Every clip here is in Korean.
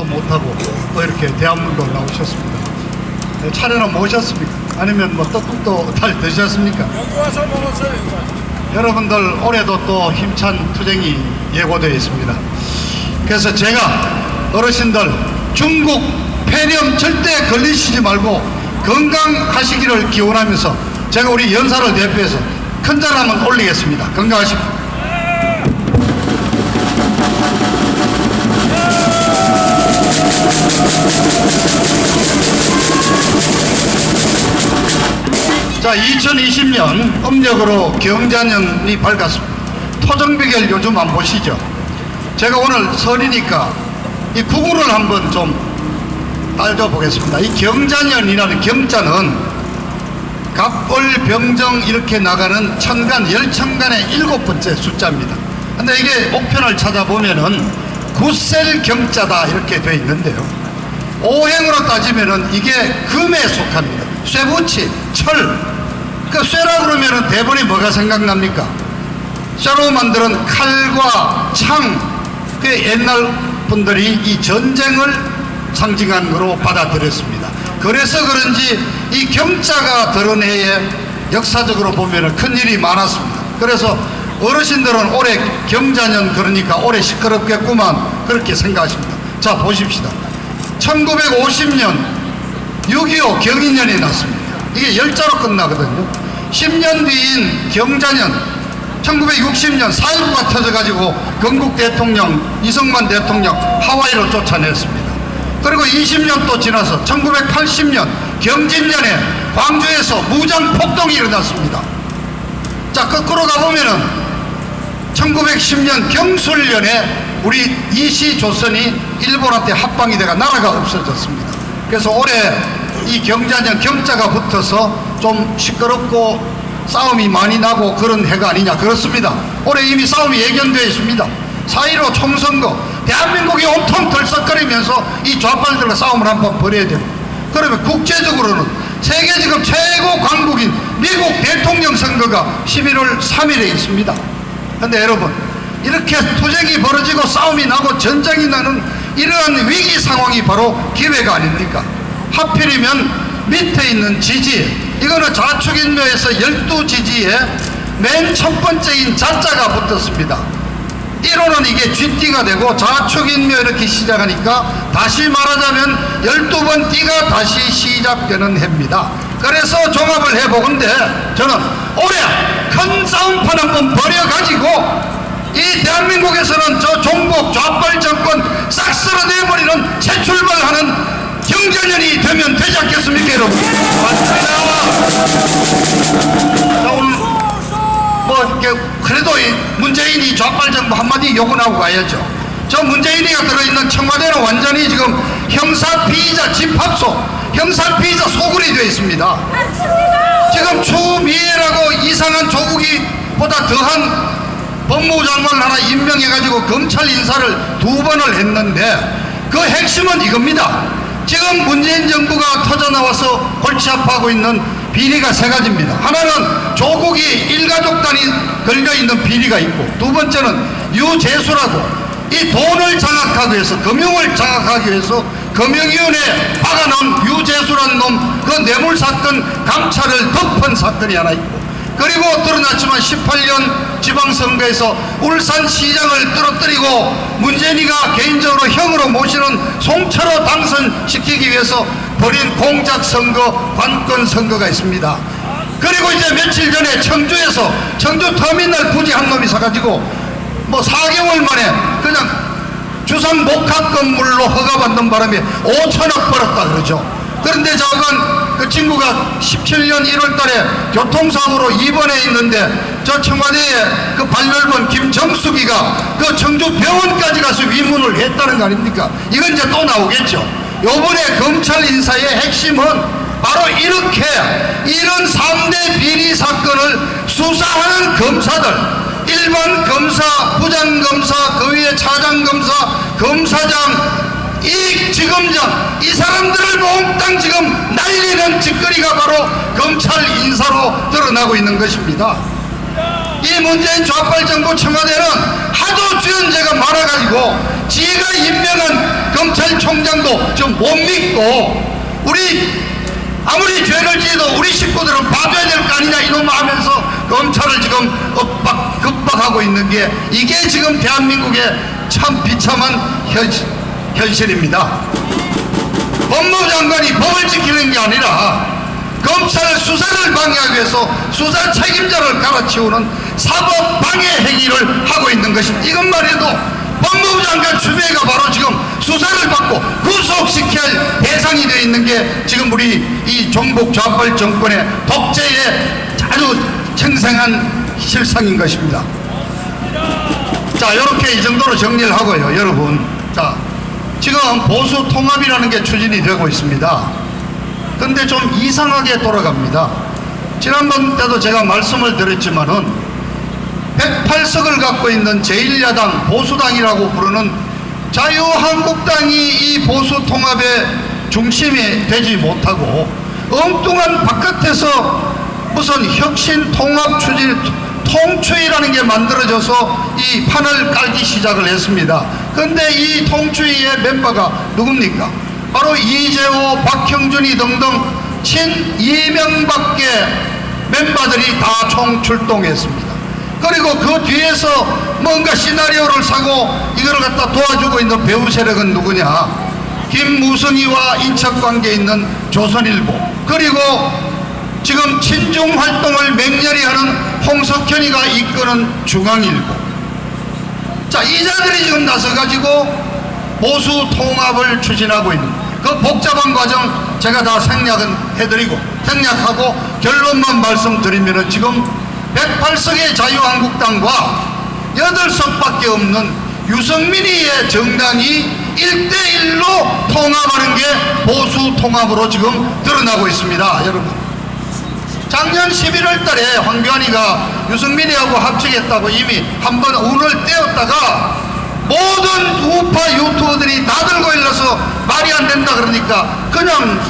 못하고 또 이렇게 대한민국으로 나오셨습니다. 네, 차례는 모셨습니까? 아니면 뭐 떡국도 잘 드셨습니까? 여기 와서 먹었어요. 여러분들 올해도 또 힘찬 투쟁이 예고되어 있습니다. 그래서 제가 어르신들 중국 폐렴 절대 걸리시지 말고 건강하시기를 기원하면서 제가 우리 연사를 대표해서 큰 잔 한번 올리겠습니다. 건강하십시오. 자, 2020년 음력으로 경자년이 밝았습니다. 토정비결 요즘 안 보시죠? 제가 오늘 설이니까 이 구구를 한번 좀 따져보겠습니다. 이 경자년이라는 경자는 갑월병정 이렇게 나가는 천간, 열천간의 7번째 숫자입니다. 근데 이게 목편을 찾아보면은 구셀 경자다 이렇게 되어 있는데요. 오행으로 따지면은 이게 금에 속합니다. 쇠붙이, 철. 그 쇠라 그러면은 대본이 뭐가 생각납니까? 쇠로 만드는 칼과 창. 그 옛날 분들이 이 전쟁을 상징한 거로 받아들였습니다. 그래서 그런지 이 경자가 들은 해에 역사적으로 보면은 큰 일이 많았습니다. 그래서 어르신들은 올해 경자년 그러니까 올해 시끄럽겠구만 그렇게 생각하십니다. 자, 보십시다. 1950년 6.25 경인년이 났습니다. 이게 열자로 끝나거든요. 10년 뒤인 경자년 1960년 4.19가 터져가지고 건국 대통령 이승만 대통령 하와이로 쫓아냈습니다. 그리고 20년 또 지나서 1980년 경진년에 광주에서 무장 폭동이 일어났습니다. 자, 거꾸로 가보면은 1910년 경술년에 우리 이시조선이 일본한테 합방이 돼가 나라가 없어졌습니다. 그래서 올해 이 경자년 경자가 붙어서 좀 시끄럽고 싸움이 많이 나고 그런 해가 아니냐 그렇습니다. 올해 이미 싸움이 예견되어 있습니다. 4.15 총선거 대한민국이 온통 들썩거리면서 이 좌빨들과 싸움을 한번 벌여야 됩니다. 그러면 국제적으로는 세계 지금 최고 강국인 미국 대통령 선거가 11월 3일에 있습니다. 근데 여러분 이렇게 투쟁이 벌어지고 싸움이 나고 전쟁이 나는 이러한 위기 상황이 바로 기회가 아닙니까? 하필이면 밑에 있는 지지, 이거는 좌축인묘에서 12지지에 맨 첫 번째인 자자가 붙었습니다. 1호는 이게 쥐띠가 되고 좌축인묘 이렇게 시작하니까 다시 말하자면 12번 띠가 다시 시작되는 해입니다. 그래서 종합을 해보건대 저는 올해 큰 싸움판 한번 벌여가지고 이 대한민국에서는 저 종북 좌빨 정권 싹 쓸어내버리는 새 출발하는 경자년이 되면 되지 않겠습니까, 여러분? 맞습니다. 자, 오늘 뭐 이렇게 그래도 이 문재인이 좌빨 정부 한마디 욕은 하고 가야죠. 저 문재인이가 들어있는 청와대는 완전히 지금 형사피의자 집합소, 형사피의자 소굴이 되어 있습니다. 지금 추미애라고 이상한 조국이보다 더한 법무부 장관을 하나 임명해가지고 검찰 인사를 2번을 했는데 그 핵심은 이겁니다. 지금 문재인 정부가 터져나와서 골치 아파하고 있는 비리가 3가지입니다. 하나는 조국이 일가족 단위 걸려있는 비리가 있고, 두 번째는 유재수라고 이 돈을 장악하기 위해서, 금융을 장악하기 위해서 금융위원회에 박아놓은 유재수라는 놈, 그 뇌물사건 감찰을 덮은 사건이 하나 있고, 그리고 드러났지만 18년 지방선거에서 울산시장을 떨어뜨리고 문재인이가 개인적으로 형으로 모시는 송철호 당선시키기 위해서 벌인 공작선거, 관건선거가 있습니다. 그리고 이제 며칠 전에 청주에서 청주 터미널 부지 한 놈이 사가지고 뭐 4개월 만에 그냥 주상 목합 건물로 허가받는 바람에 5천억 벌었다 그러죠. 그런데 저건 그 친구가 17년 1월 달에 교통사고로 입원해 있는데 저 청와대에 그 발열본 김정숙이가 그 청주 병원까지 가서 위문을 했다는 거 아닙니까? 이건 이제 또 나오겠죠. 요번에 검찰 인사의 핵심은 바로 이렇게 이런 3대 비리 사건을 수사하는 검사들, 일반 검사, 부장검사, 그 위에 차장검사, 검사장, 이 지검장, 이 사람들을 몽땅 지금 날리는 짓거리가 바로 검찰 인사로 드러나고 있는 것입니다. 이 문재인 좌빨정부 청와대는 하도 주연제가 많아가지고 지가 임명한 검찰총장도 좀 못 믿고 우리 아무리 죄를 지어도 우리 식구들은 봐줘야 될 거 아니냐 이놈 하면서 검찰을 지금 급박하고 있는 게 이게 지금 대한민국의 참 비참한 현실입니다. 법무부 장관이 법을 지키는 게 아니라 검찰 수사를 방해하기 위해서 수사 책임자를 갈아치우는 사법 방해 행위를 하고 있는 것입니다. 이것만 해도 법무부 장관 추미애가 바로 지금 수사를 받고 구속시켜야 할 대상이 되어 있는 게 지금 우리 이 종북 좌빨 정권의 독재의 아주 생생한 실상인 것입니다. 자, 이렇게 이 정도로 정리를 하고요, 여러분. 자, 지금 보수 통합이라는 게 추진이 되고 있습니다. 근데 좀 이상하게 돌아갑니다. 지난번 때도 제가 말씀을 드렸지만은 108석을 갖고 있는 제1야당 보수당이라고 부르는 자유한국당이 이 보수통합의 중심이 되지 못하고 엉뚱한 바깥에서 무슨 혁신통합 추진 통추위라는 게 만들어져서 이 판을 깔기 시작을 했습니다. 근데 이 통추위의 멤버가 누굽니까? 바로 이재호, 박형준이 등등 친이명밖에 멤버들이 다 총출동했습니다. 그리고 그 뒤에서 뭔가 시나리오를 사고 이걸 갖다 도와주고 있는 배우 세력은 누구냐? 김무성이와 인척관계에 있는 조선일보, 그리고 지금 친중활동을 맹렬히 하는 홍석현이가 이끄는 중앙일보. 자, 이자들이 지금 나서가지고 보수 통합을 추진하고 있는 그 복잡한 과정 제가 다 생략하고 결론만 말씀드리면은 지금 108석의 자유한국당과 8석밖에 없는 유승민이의 정당이 1대1로 통합하는 게 보수 통합으로 지금 드러나고 있습니다. 여러분, 작년 11월 달에 황교안이가 유승민이하고 합치겠다고 이미 한번 운을 떼었다가 모든 우파 유튜버들이 다 들고 일러서 말이 안 된다 그러니까 그냥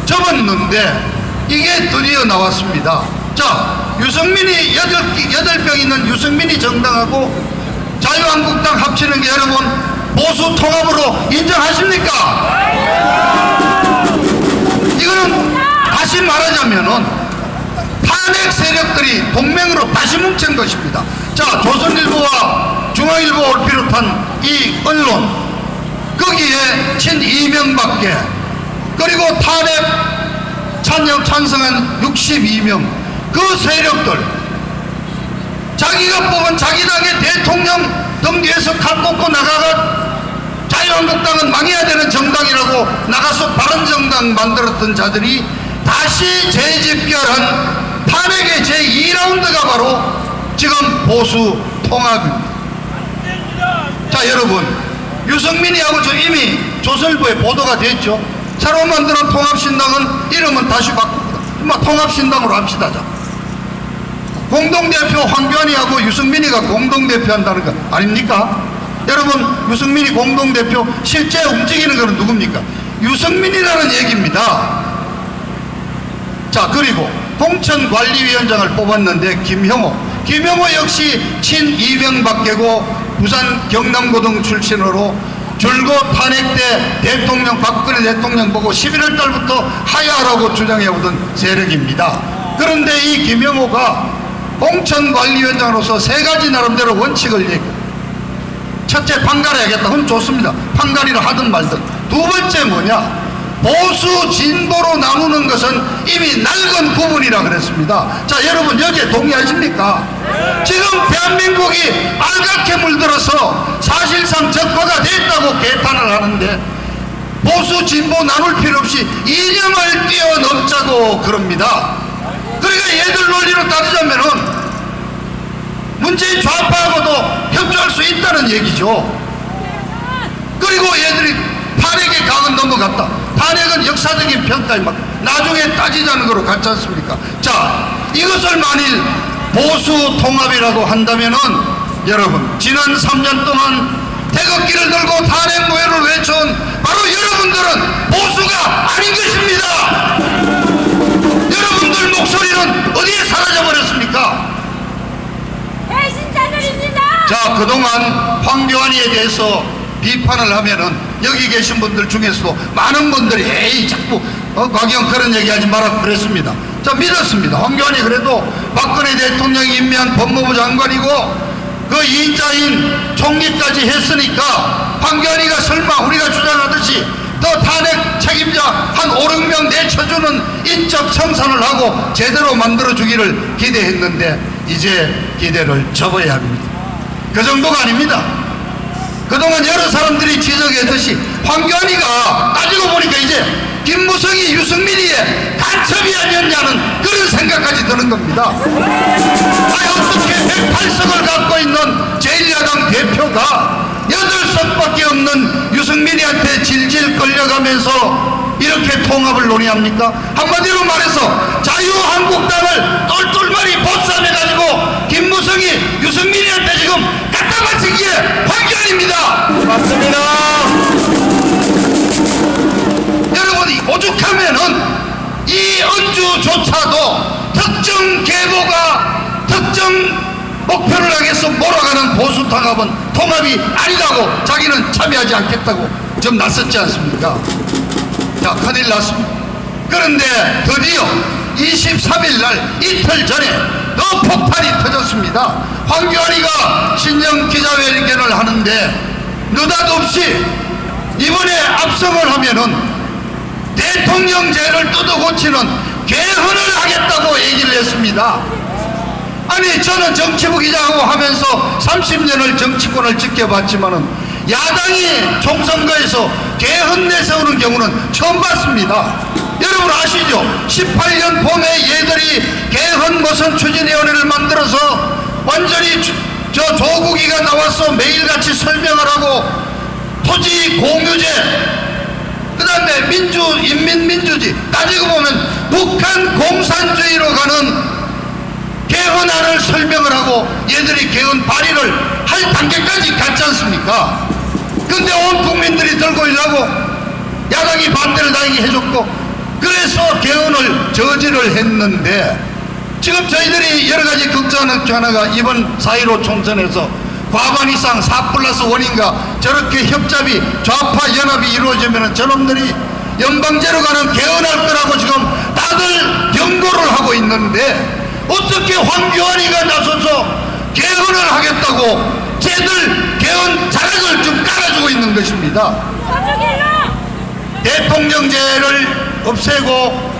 접었는데 이게 드디어 나왔습니다. 자, 유승민이 8명 있는 유승민이 정당하고 자유한국당 합치는 게 여러분 보수 통합으로 인정하십니까? 이거는 다시 말하자면은 탄핵 세력들이 동맹으로 다시 뭉친 것입니다. 자, 조선일보와 중앙일보를 비롯한 이 언론, 거기에 친이명밖에, 그리고 탄핵 찬성한 62명, 그 세력들, 자기가 뽑은 자기 당의 대통령 등 뒤에서 칼 꽂고 나가가 자유한국당은 망해야 되는 정당이라고 나가서 바른정당 만들었던 자들이 다시 재집결한 탄핵의 제2라운드가 바로 지금 보수 통합입니다. 자, 여러분, 유승민이하고 저 이미 조선일보에 보도가 됐죠. 새로 만드는 통합신당은 이름은 다시 바꿉니다. 통합신당으로 합시다. 자, 공동대표 황교안이하고 유승민이가 공동대표 한다는 거 아닙니까? 여러분, 유승민이 공동대표 실제 움직이는 것은 누굽니까? 유승민이라는 얘기입니다. 자, 그리고 공천관리위원장을 뽑았는데 김형호 역시 친이명박계고 부산 경남고등 출신으로 줄곧 탄핵 때 대통령 박근혜 대통령 보고 11월 달부터 하야라고 주장해오던 세력입니다. 그런데 이 김형호가 공천관리위원장으로서 3가지 나름대로 원칙을 얘기해요. 첫째, 판가리하겠다. 그건 좋습니다. 판가리를 하든 말든. 두 번째 뭐냐? 보수 진보로 나누는 것은 이미 낡은 구분이라 그랬습니다. 자, 여러분, 여기에 동의하십니까? 지금 대한민국이 빨갛게 물들어서 사실상 적화가 됐다고 개탄을 하는데 보수 진보 나눌 필요 없이 이념을 뛰어넘자고 그럽니다. 그러니까 얘들 논리로 따지자면은 문재인 좌파하고도 협조할 수 있다는 얘기죠. 그리고 얘들이 탄핵의 강은 넘어갔다. 탄핵은 역사적인 평가에 막 나중에 따지자는 거로 같지 않습니까? 자, 이것을 만일 보수 통합이라고 한다면은 여러분, 지난 3년 동안 태극기를 들고 탄핵 노예를 외쳐온 바로 여러분들은 보수가 아닌 것입니다. 여러분들 목소리는 어디에 사라져 버렸습니까? 배신자들입니다. 자, 그동안 황교안이에 대해서 비판을 하면은 여기 계신 분들 중에서도 많은 분들이 에이 자꾸 곽영 그런 얘기하지 마라 그랬습니다. 자, 믿었습니다. 황교안이 그래도 박근혜 대통령이 임명한 법무부 장관이고 그 2인자인 총리까지 했으니까 황교안이가 설마 우리가 주장하듯이 더 탄핵 책임자 한 5, 6명 내쳐주는 인적 청산을 하고 제대로 만들어주기를 기대했는데 이제 기대를 접어야 합니다. 그 정도가 아닙니다. 그동안 여러 사람들이 지적했듯이 황교안이가 따지고 보니까 이제 김무성이 유승민이의 간첩이 아니었냐는 그런 생각까지 드는 겁니다. 아니 어떻게 108석을 갖고 있는 제1야당 대표가 8석밖에 없는 유승민이한테 질질 끌려가면서 이렇게 통합을 논의합니까? 한마디로 말해서 자유한국당을 똘똘말이 보쌈해가지고 김무성이 유승민이한테 지금 갖다 바친 게 황교안입니다. 맞습니다. 여러분이 오죽하면은 이 언주조차도 특정 계보가 특정 목표를 향해서 몰아가는 보수 통합이 아니라고 자기는 참여하지 않겠다고 좀 나섰지 않습니까? 자, 큰일 났습니다. 그런데 드디어 23일 날 이틀 전에 더 폭탄이 터졌습니다. 황교안이가 신년 기자회견을 하는데 느닷없이 이번에 압승을 하면은 대통령제를 뜯어고치는 개헌을 하겠다고 얘기를 했습니다. 아니 저는 정치부 기자하고 하면서 30년을 정치권을 지켜봤지만은 야당이 총선거에서 개헌 내세우는 경우는 처음 봤습니다. 여러분 아시죠? 18년 봄에 얘들이 개헌 무슨 추진위원회를 만들어서 완전히 저 조국이가 나와서 매일같이 설명을 하고 토지 공유제 그 다음에 인민민주주의 따지고 보면 북한 공산주의로 가는 개헌안을 설명을 하고 얘들이 개헌 발의를 할 단계까지 갔지 않습니까? 근데 온 국민들이 들고 일하고 야당이 반대를 다행히 해줬고 그래서 개헌을 저지를 했는데 지금 저희들이 여러가지 걱정하는 중 하나가 이번 4.15 총선에서 과반 이상 4+1인가 저렇게 협잡이 좌파 연합이 이루어지면 저놈들이 연방제로 가는 개헌할 거라고 지금 다들 경고를 하고 있는데 어떻게 황교안이가 나서서 개헌을 하겠다고 쟤들 개헌 자락을 좀 깔아주고 있는 것입니다. 대통령제를 없애고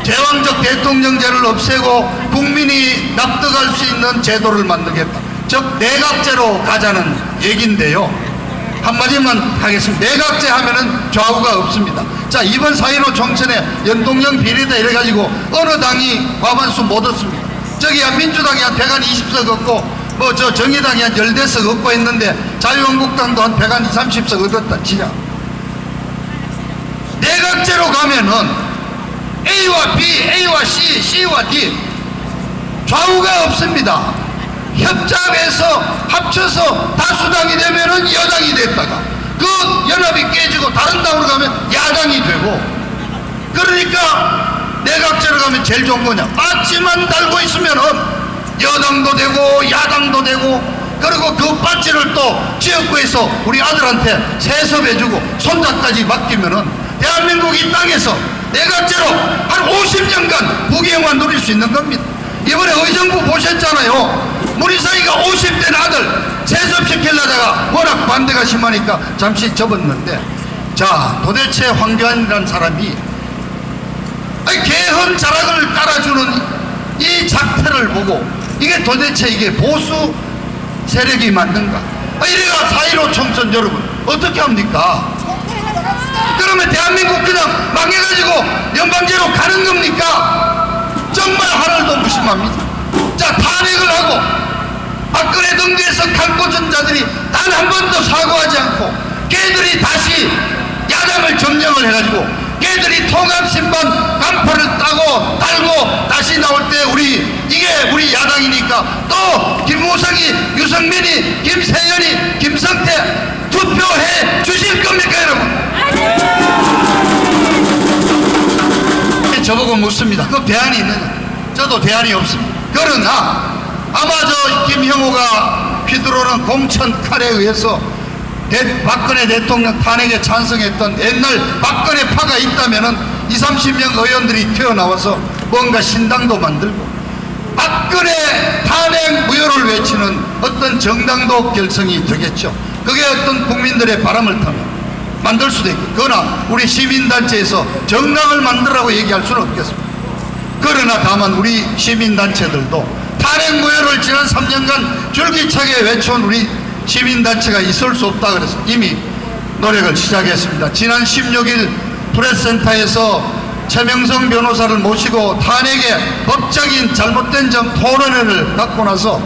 제왕적 대통령제를 없애고 국민이 납득할 수 있는 제도를 만들겠다. 즉 내각제로 가자는 얘기인데요. 한마디만 하겠습니다. 내각제 하면은 좌우가 없습니다. 자, 이번 4.15 총선에 연동형 비례다 이래가지고 어느 당이 과반수 못 얻습니다. 저기 한 민주당이 한 120석 얻고 뭐 저 정의당이 한 10대석 얻고 했는데 자유한국당도 한 130석 얻었다 치자. 내각제로 가면은 A와 B, A와 C, C와 D 좌우가 없습니다. 협잡해서 합쳐서 다수당이 되면은 여당이 됐다가 그 연합이 깨지고 다른 당으로 가면 야당이 되고 그러니까 내각제로 가면 제일 좋은 거냐? 빠찌만 달고 있으면은 여당도 되고 야당도 되고 그리고 그 빠찌를 또 지역구에서 우리 아들한테 세습해주고 손자까지 맡기면은 대한민국 이 땅에서 내각제로 한 50년간 국영화 누릴 수 있는 겁니다. 이번에 의정부 보셨잖아요. 문희상이가 50대 아들 세습시키려다가 워낙 반대가 심하니까 잠시 접었는데 자 도대체 황교안이라는 사람이 개헌 자락을 깔아주는 이 작태를 보고 이게 도대체 이게 보수 세력이 맞는가? 이래가 4.15 총선 여러분 어떻게 합니까? 그러면 대한민국 그냥 망해가지고 연방제로 가는 겁니까? 정말 하늘도 무심합니다. 자 탄핵을 하고 박근혜 등대에서 칼 꽂은 자들이 단 한 번도 사과하지 않고 걔들이 다시 야당을 점령을 해가지고 걔들이 통합신반 간판을 따고 달고 다시 나올 때 이게 우리 야당이니까 또 김무성이 유승민이 김세연이 김성태 투표해 주실 겁니까 여러분? 저보고 묻습니다. 그 대안이 있느냐? 저도 대안이 없습니다. 그러나 아마 저 김형우가 휘두르는 공천 칼에 의해서 박근혜 대통령 탄핵에 찬성했던 옛날 박근혜파가 있다면은 20, 30명 의원들이 튀어나와서 뭔가 신당도 만들고 박근혜 탄핵 무효를 외치는 어떤 정당도 결성이 되겠죠. 그게 어떤 국민들의 바람을 타면 만들 수도 있고, 그러나 우리 시민단체에서 정당을 만들라고 얘기할 수는 없겠습니다. 그러나 다만 우리 시민단체들도 탄핵 무효를 지난 3년간 줄기차게 외쳐온 우리 시민단체가 있을 수 없다 그래서 이미 노력을 시작했습니다. 지난 16일 프레스센터에서 최명성 변호사를 모시고 탄핵의 법적인 잘못된 점 토론회를 갖고 나서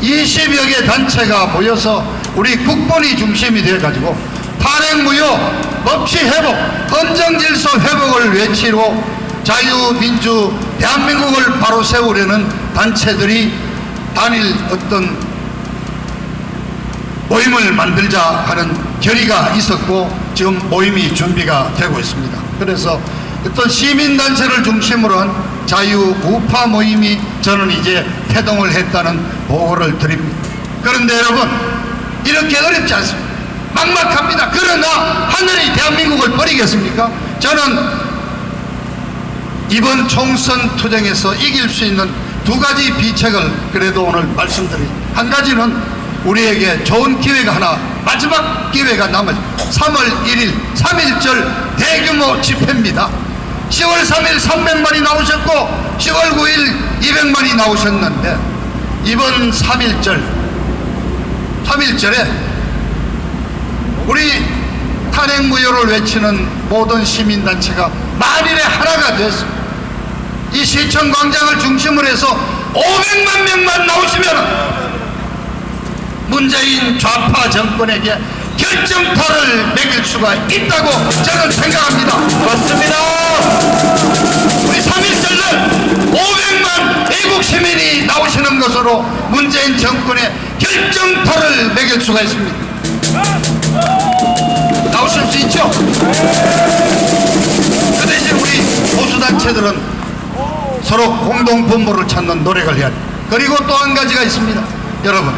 20여 개 단체가 모여서 우리 국본이 중심이 되어가지고 탄핵 무효, 법치 회복, 헌정질서 회복을 외치고 자유민주 대한민국을 바로 세우려는 단체들이 단일 어떤 모임을 만들자 하는 결의가 있었고 지금 모임이 준비가 되고 있습니다. 그래서 어떤 시민단체를 중심으로 한 자유우파 모임이 저는 이제 태동을 했다는 보고를 드립니다. 그런데 여러분, 이렇게 어렵지 않습니다. 막막합니다. 그러나 하늘이 대한민국을 버리겠습니까? 저는 이번 총선 투쟁에서 이길 수 있는 두 가지 비책을 그래도 오늘 말씀드립니다. 한 가지는 우리에게 좋은 기회가 하나, 마지막 기회가 남아있습니다. 3월 1일 3.1절 대규모 집회입니다. 10월 3일 300만이 나오셨고 10월 9일 200만이 나오셨는데 이번 3.1절에 우리 탄핵 무효를 외치는 모든 시민단체가 만일에 하나가 됐습니다. 이 시청광장을 중심으로 해서 500만 명만 나오시면 문재인 좌파 정권에게 결정타를 매길 수가 있다고 저는 생각합니다. 맞습니다. 우리 3.1절은 500만 애국 시민이 나오시는 것으로 문재인 정권의 결정타를 매길 수가 있습니다. 나오실 수 있죠? 그 대신 우리 보수단체들은 서로 공동분모를 찾는 노력을 해야 합니다. 그리고 또 한 가지가 있습니다. 여러분,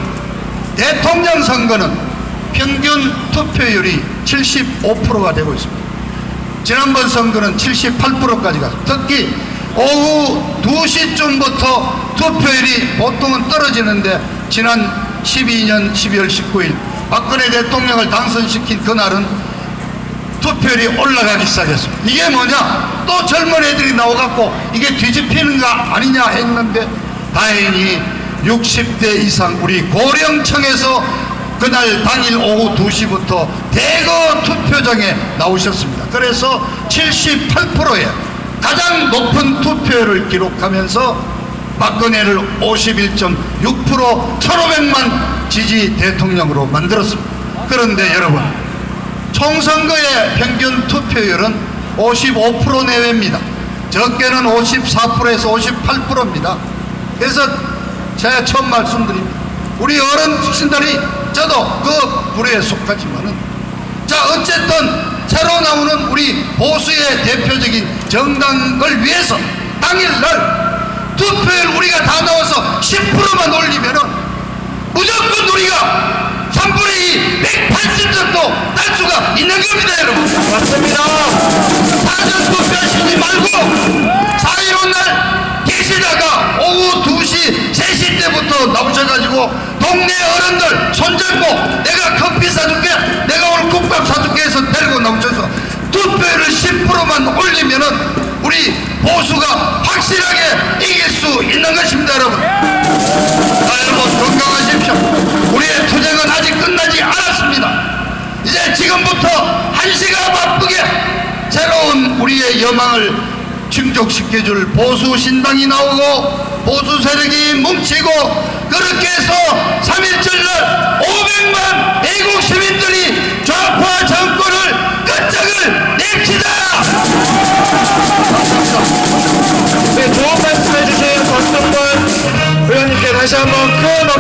대통령 선거는 평균 투표율이 75%가 되고 있습니다. 지난번 선거는 78%까지 갔습니다. 특히 오후 2시쯤부터 투표율이 보통은 떨어지는데 지난 12년 12월 19일 박근혜 대통령을 당선시킨 그날은 투표율이 올라가기 시작했습니다. 이게 뭐냐? 또 젊은 애들이 나와갖고 이게 뒤집히는가 아니냐 했는데 다행히 60대 이상 우리 고령층에서 그날 당일 오후 2시부터 대거 투표장에 나오셨습니다. 그래서 78%의 가장 높은 투표율을 기록하면서 박근혜를 51.6% 1500만 지지 대통령으로 만들었습니다. 그런데 여러분, 총선거의 평균 투표율은 55% 내외입니다. 적게는 54%에서 58%입니다. 그래서 제가 처음 말씀드립니다. 우리 어른신들이 저도 그 부류에 속하지만은 자 어쨌든 새로 나오는 우리 보수의 대표적인 정당을 위해서 당일날 투표율 우리가 다 나와서 10%만 올리면은 무조건 우리가 3분의 2, 180 정도 딸 수가 있는 겁니다, 여러분. 맞습니다. 사전 투표하시지 말고 4.15날 계시다가 오후 2시, 3시 때부터 나오셔가지고 동네 어른들 손잡고 내가 커피 사줄게, 내가 오늘 국밥 사줄게 해서 데리고 나오셔서 투표율을 10%만 올리면은 우리 보수가 확실하게 이길 수 있는 것입니다, 여러분. 자, 여러분 건강하십시오. 우리의 투쟁은 아직 끝나지 않았습니다. 이제 지금부터 한시가 바쁘게 새로운 우리의 여망을 충족시켜줄 보수 신당이 나오고 보수 세력이 뭉치고 그렇게 해서 3.1절날 500만 애국 시민들이 좌파 정권을 끝장을 냅시다. 네, 좋은 말씀 해주신 권성권 의원님께 다시 한번 큰